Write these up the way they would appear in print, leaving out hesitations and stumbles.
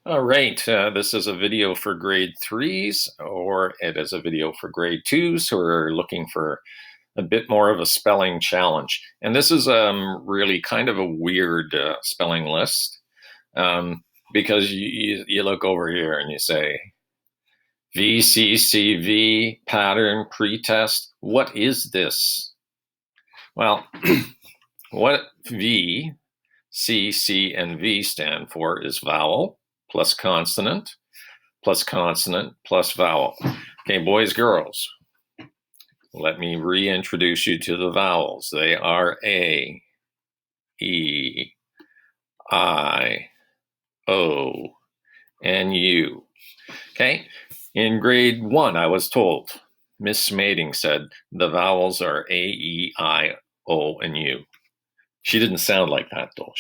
All right, this is a video for grade threes, or it is a video for grade twos who are looking for a bit more of a spelling challenge. And this is really kind of a weird spelling list because you look over here and you say VCCV, pattern, pretest. What is this? Well, what V, C, C, and V stand for is vowel plus consonant plus vowel. Okay, boys, girls, let me reintroduce you to the vowels. They are A, E, I, O, and U. Okay, in grade one, I was told, Miss Smading said the vowels are A, E, I, O, and U. She didn't sound like that though.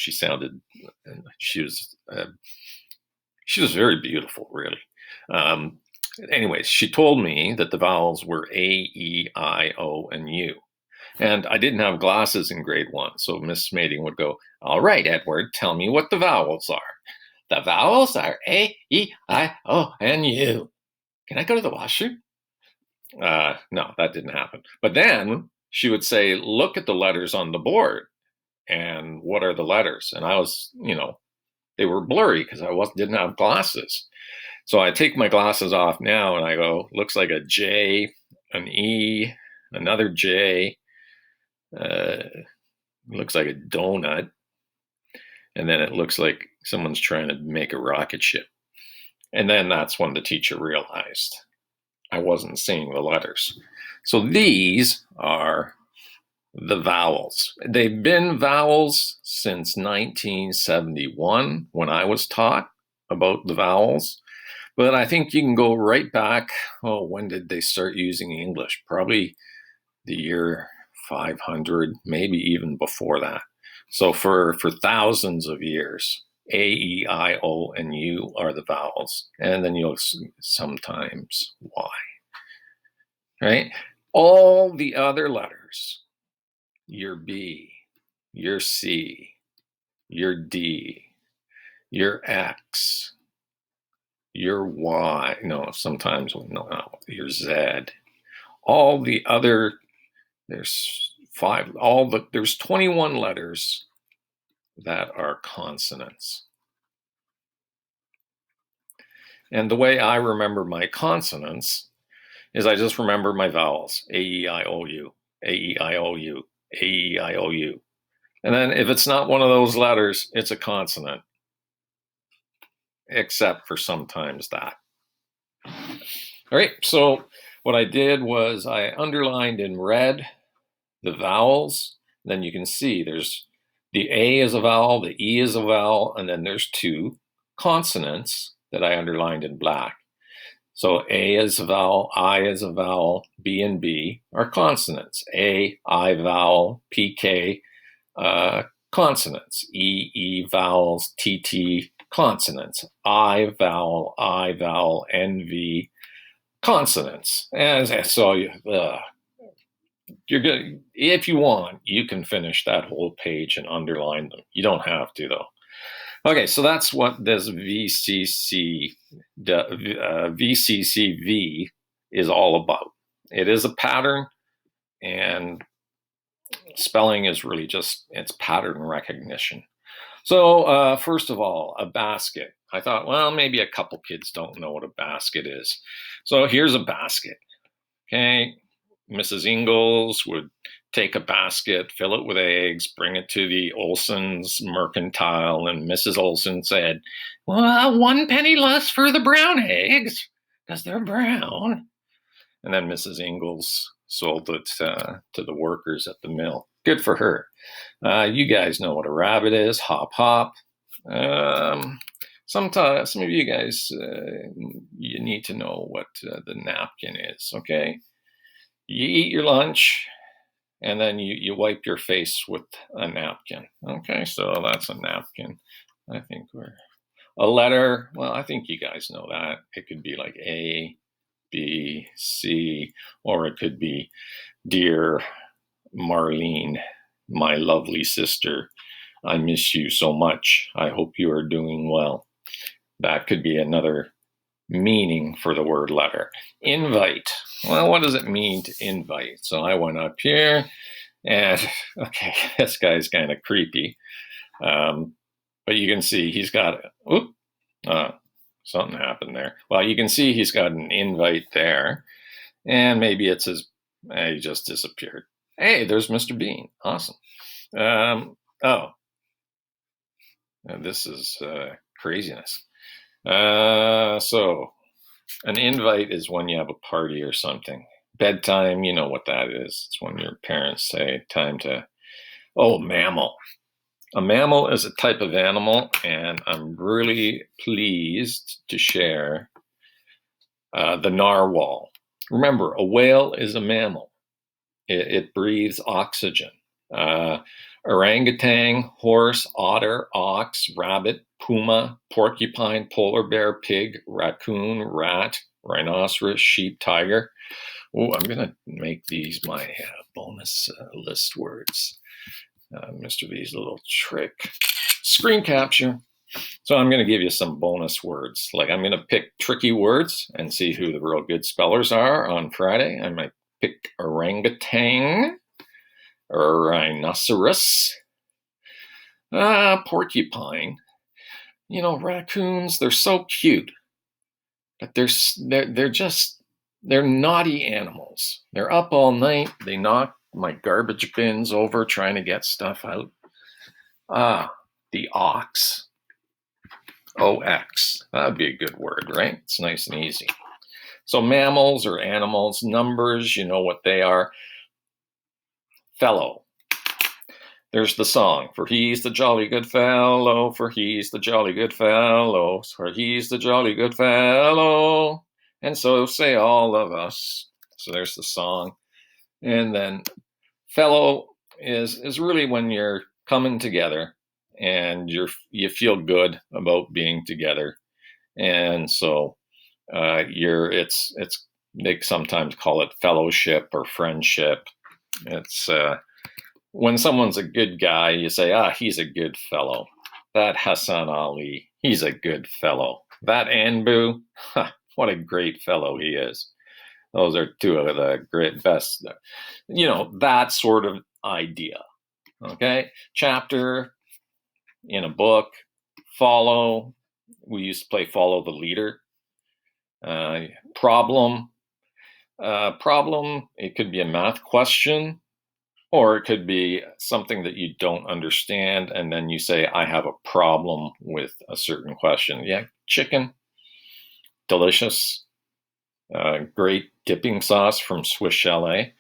She was very beautiful, really. Anyways, she told me that the vowels were A, E, I, O, and U. And I didn't have glasses in grade one, so Miss Smading would go, "All right, Edward, tell me what the vowels are." "The vowels are A, E, I, O, and U." Can I go to the washroom? No, that didn't happen. But then she would say, "Look at the letters on the board. And what are the letters?" And I was, they were blurry because didn't have glasses. So I take my glasses off now and I go, looks like a J, an E, another J, looks like a donut, and then it looks like someone's trying to make a rocket ship. And then that's when the teacher realized I wasn't seeing the letters. So these are the vowels. They've been vowels since 1971 when I was taught about the vowels. But I think you can go right back. Oh, when did they start using English? Probably the year 500, maybe even before that. So for thousands of years, A, E, I, O, and U are the vowels. And then you'll sometimes Y. Right? All the other letters, your B, your C, your D, your X, your Y, your Z, all the other, there's 21 letters that are consonants. And the way I remember my consonants is I just remember my vowels, A, E, I, O, U, A, E, I, O, U, A, E, I, O, U. And then if it's not one of those letters, it's a consonant, except for sometimes that. All right, so what I did was I underlined in red the vowels. Then you can see there's the A is a vowel, the E is a vowel, and then there's two consonants that I underlined in black. So A is a vowel, I is a vowel, B and B are consonants. A, I vowel, PK, consonants. E vowels, TT, consonants. I vowel, NV, consonants. And so you're good. If you want, you can finish that whole page and underline them. You don't have to, though. Okay, so that's what this VCCV is all about. It is a pattern, and spelling is really just, it's pattern recognition. So first of all, a basket. I thought, well, maybe a couple kids don't know what a basket is. So here's a basket. Okay, Mrs. Ingalls would take a basket, fill it with eggs, bring it to the Olson's mercantile, and Mrs. Olson said, "Well, 1 penny less for the brown eggs, because they're brown." And then Mrs. Ingalls sold it to the workers at the mill. Good for her. You guys know what a rabbit is. Hop, hop. Sometimes, some of you guys, you need to know what the napkin is, okay? You eat your lunch, and then you wipe your face with a napkin. Okay, so that's a napkin. I think a letter. Well, I think you guys know that. It could be like A, B, C, or it could be "Dear Marlene, my lovely sister, I miss you so much. I hope you are doing well." That could be another meaning for the word letter. Invite. Well, what does it mean to invite? So I went up here and, okay, this guy's kind of creepy. But you can see he's got, something happened there. Well, you can see he's got an invite there. And maybe it's he just disappeared. Hey, there's Mr. Bean. Awesome. This is craziness. So an invite is when you have a party or something. Bedtime, you know what that is. It's when your parents say time to, mammal. A mammal is a type of animal, and I'm really pleased to share the narwhal. Remember, a whale is a mammal. It breathes oxygen. Orangutan, horse, otter, ox, rabbit, puma, porcupine, polar bear, pig, raccoon, rat, rhinoceros, sheep, tiger. Oh, I'm going to make these my bonus list words. Mr. V's little trick. Screen capture. So I'm going to give you some bonus words. Like I'm going to pick tricky words and see who the real good spellers are on Friday. I might pick orangutan, rhinoceros, porcupine. You know, raccoons, they're so cute, but they're naughty animals. They're up all night. They knock my garbage bins over trying to get stuff out. The ox. OX. That'd be a good word, right? It's nice and easy. So mammals or animals, numbers, you know what they are. Fellow. There's the song, for he's the jolly good fellow, for he's the jolly good fellow, for he's the jolly good fellow, and so say all of us. So there's the song. And then fellow is really when you're coming together and you feel good about being together. And so it's they sometimes call it fellowship or friendship. It's when someone's a good guy, you say, he's a good fellow. That Hassan Ali, he's a good fellow. That Anbu, what a great fellow he is. Those are two of the great best, that sort of idea. Okay, chapter in a book, follow. We used to play follow the leader. Problem. Problem, it could be a math question, or it could be something that you don't understand, and then you say, I have a problem with a certain question. Yeah, chicken, delicious, great dipping sauce from Swiss Chalet.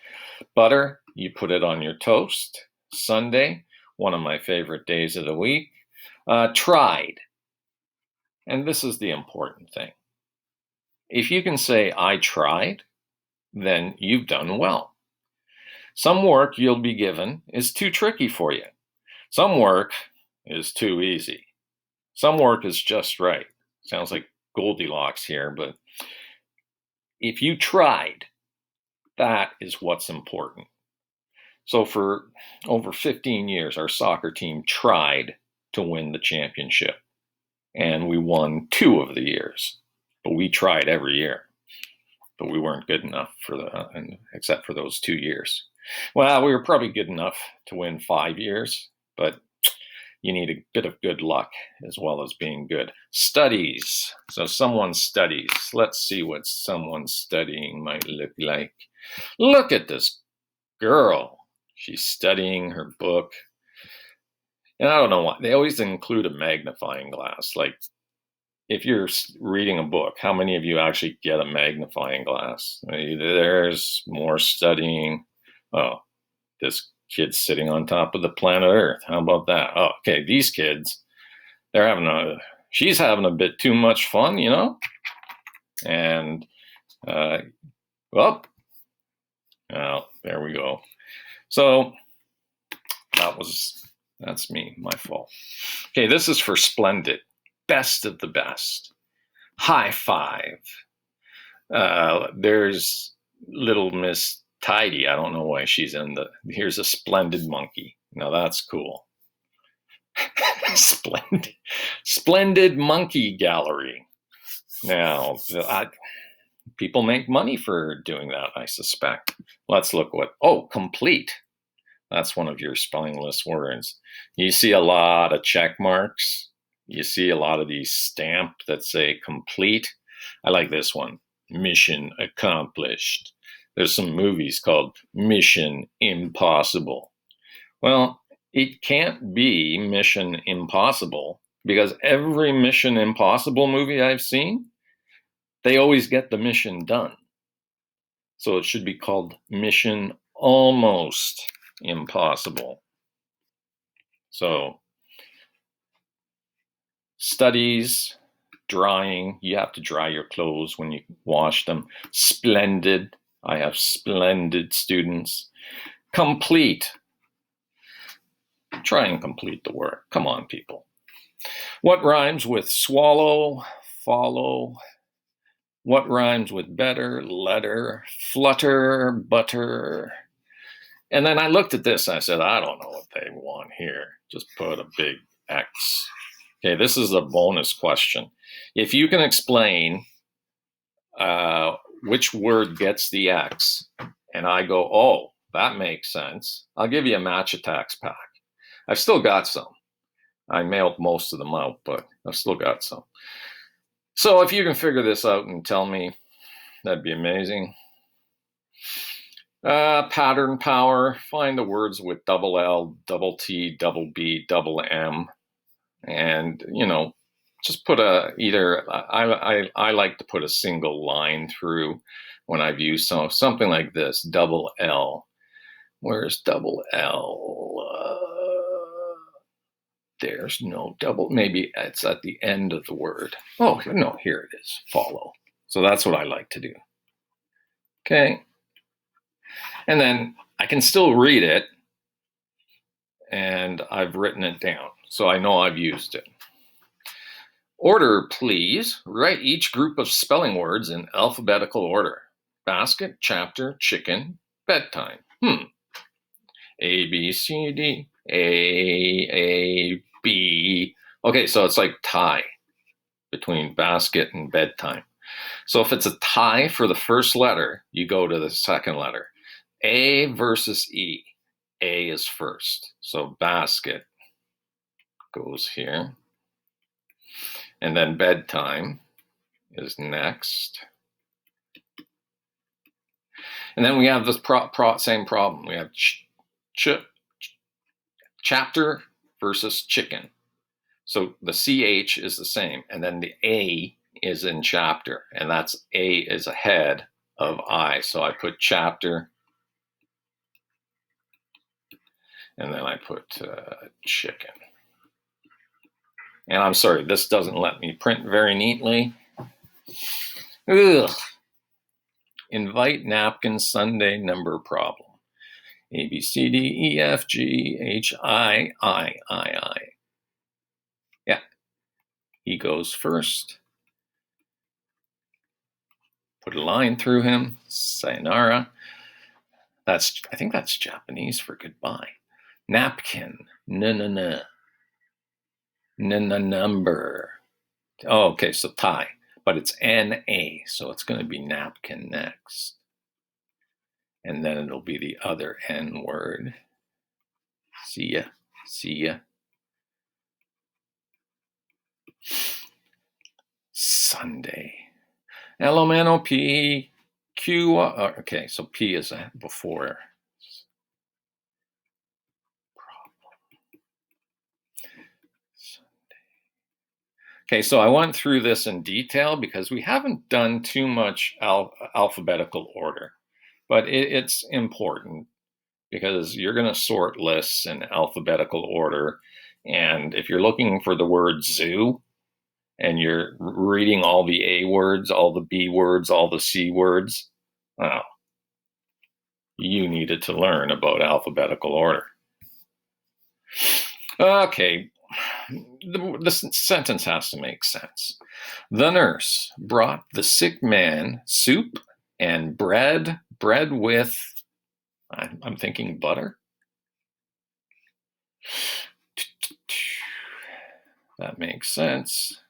Butter, you put it on your toast. Sunday, one of my favorite days of the week. Tried, and this is the important thing. If you can say, I tried, then you've done well. Some work you'll be given is too tricky for you. Some work is too easy. Some work is just right. Sounds like Goldilocks here, but if you tried, that is what's important. So for over 15 years, our soccer team tried to win the championship, and we won 2 of the years, but we tried every year. But we weren't good enough except for those 2 years. Well, we were probably good enough to win 5 years, but you need a bit of good luck as well as being good. Studies. So someone studies. Let's see what someone studying might look like. Look at this girl. She's studying her book. And I don't know why. They always include a magnifying glass. Like, if you're reading a book, how many of you actually get a magnifying glass? There's more studying. Oh, this kid's sitting on top of the planet Earth. How about that? Oh, okay, these kids, she's having a bit too much fun, And, there we go. So that's me, my fault. Okay, this is for splendid. Best of the best. High five. There's little Miss Tidy. I don't know why she's here's a splendid monkey. Now that's cool. Splendid monkey gallery. Now, people make money for doing that, I suspect. Let's look complete. That's one of your spelling list words. You see a lot of check marks. You see a lot of these stamped that say complete. I like this one, mission accomplished. There's some movies called Mission Impossible. Well, it can't be Mission Impossible because every Mission Impossible movie I've seen, they always get the mission done. So it should be called Mission Almost Impossible. So, studies, drying, you have to dry your clothes when you wash them. Splendid, I have splendid students. Complete, try and complete the work. Come on, people. What rhymes with swallow, follow? What rhymes with better, letter, flutter, butter? And then I looked at this, I said, I don't know what they want here. Just put a big X. Okay, this is a bonus question. If you can explain which word gets the X, and I go, oh, that makes sense, I'll give you a match attacks pack. I've still got some. I mailed most of them out, but I've still got some. So if you can figure this out and tell me, that'd be amazing. Pattern power, find the words with double L, double T, double B, double M. And, just put I like to put a single line through when I've used something like this, double L. Where's double L? There's no double, maybe it's at the end of the word. Oh, no, here it is, follow. So that's what I like to do. Okay. And then I can still read it, and I've written it down, so I know I've used it. Order, please. Write each group of spelling words in alphabetical order. Basket, chapter, chicken, bedtime. A, B, C, D, A, B. Okay, so it's like tie between basket and bedtime. So if it's a tie for the first letter, you go to the second letter. A versus E. A is first. So basket goes here. And then bedtime is next. And then we have this same problem. We have chapter versus chicken. So the CH is the same. And then the A is in chapter. And that's A is ahead of I. So I put chapter. And then I put chicken. And I'm sorry, this doesn't let me print very neatly. Ugh. Invite napkin Sunday number problem. A, B, C, D, E, F, G, H, I. Yeah, he goes first. Put a line through him. Sayonara. I think that's Japanese for goodbye. Napkin. Na. Number. Oh, okay, so tie. But it's N-A, so it's going to be napkin next. And then it'll be the other N word. See ya. Sunday. L-O-N-O-P-Q. Okay, so P is before. Okay, so I went through this in detail because we haven't done too much alphabetical order, but it's important because you're going to sort lists in alphabetical order. And if you're looking for the word zoo and you're reading all the A words, all the B words, all the C words, well, you needed to learn about alphabetical order. Okay. The sentence has to make sense. The nurse brought the sick man soup and bread with, I'm thinking butter. That makes sense.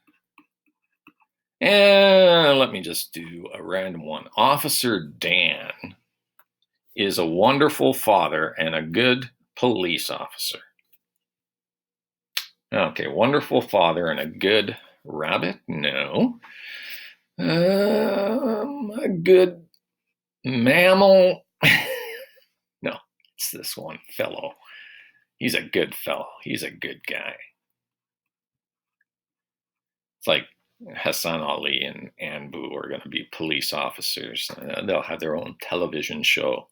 And let me just do a random one. Officer Dan is a wonderful father and a good police officer. Okay, wonderful father and a good rabbit? No. A good mammal? No, it's this one fellow. He's a good fellow. He's a good guy. It's like Hassan Ali and Anbu are going to be police officers. They'll have their own television show.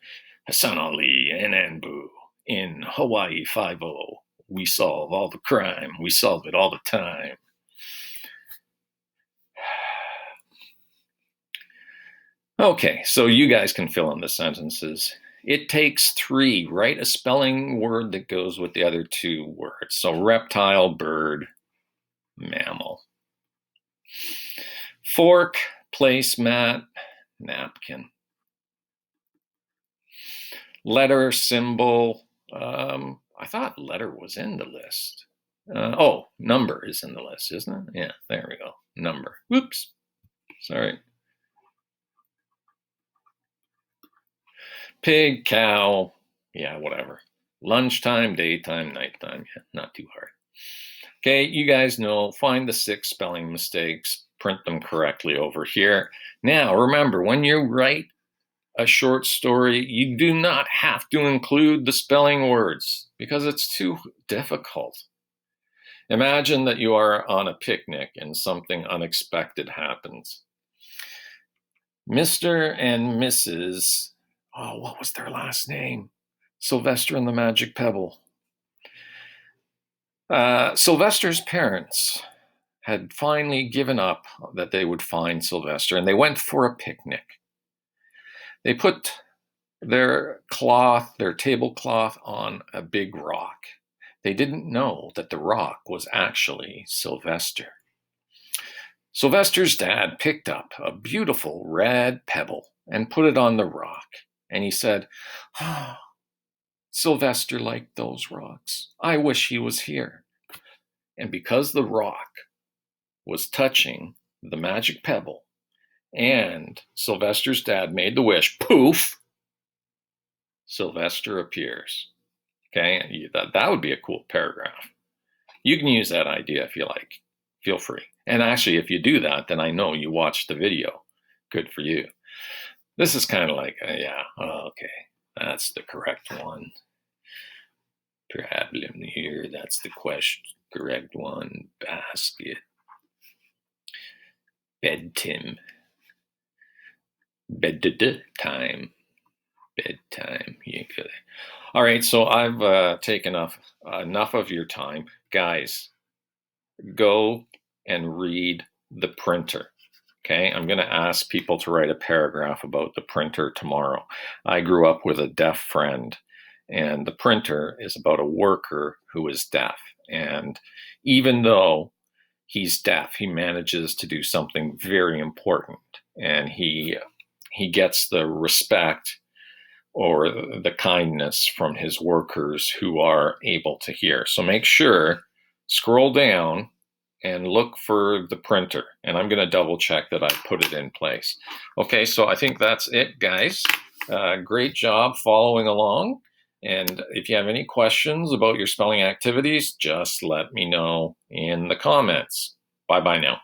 Hassan Ali and Anbu in Hawaii 5-0. We solve all the crime. We solve it all the time. Okay, so you guys can fill in the sentences. It takes 3. Write a spelling word that goes with the other 2 words. So reptile, bird, mammal. Fork, placemat, napkin. Letter, symbol. I thought letter was in the list. Number is in the list, isn't it? Yeah, there we go. Number. Whoops. Sorry. Pig, cow. Yeah, whatever. Lunchtime, daytime, nighttime. Yeah, not too hard. Okay, you guys know, find the 6 spelling mistakes, print them correctly over here. Now, remember, when you write a short story, you do not have to include the spelling words because it's too difficult. Imagine that you are on a picnic and something unexpected happens. Mr. and Mrs. What was their last name? Sylvester and the Magic Pebble. Sylvester's parents had finally given up that they would find Sylvester, and they went for a picnic. They put their tablecloth on a big rock. They didn't know that the rock was actually Sylvester. Sylvester's dad picked up a beautiful red pebble and put it on the rock, and he said, Sylvester liked those rocks. I wish he was here. And because the rock was touching the magic pebble, and Sylvester's dad made the wish, poof, Sylvester appears. Okay, that would be a cool paragraph. You can use that idea if you like. Feel free. And actually, if you do that, then I know you watched the video. Good for you. This is kind of like, okay, that's the correct one. Problem here, that's the correct one. Basket. Bedtime. Bedtime. Bedtime. All right, so I've taken enough of your time. Guys, go and read the printer. Okay, I'm going to ask people to write a paragraph about the printer tomorrow. I grew up with a deaf friend, and the printer is about a worker who is deaf. And even though he's deaf, he manages to do something very important, and he gets the respect or the kindness from his workers who are able to hear. So make sure, scroll down and look for the printer. And I'm going to double check that I put it in place. Okay, so I think that's it, guys. Great job following along. And if you have any questions about your spelling activities, just let me know in the comments. Bye-bye now.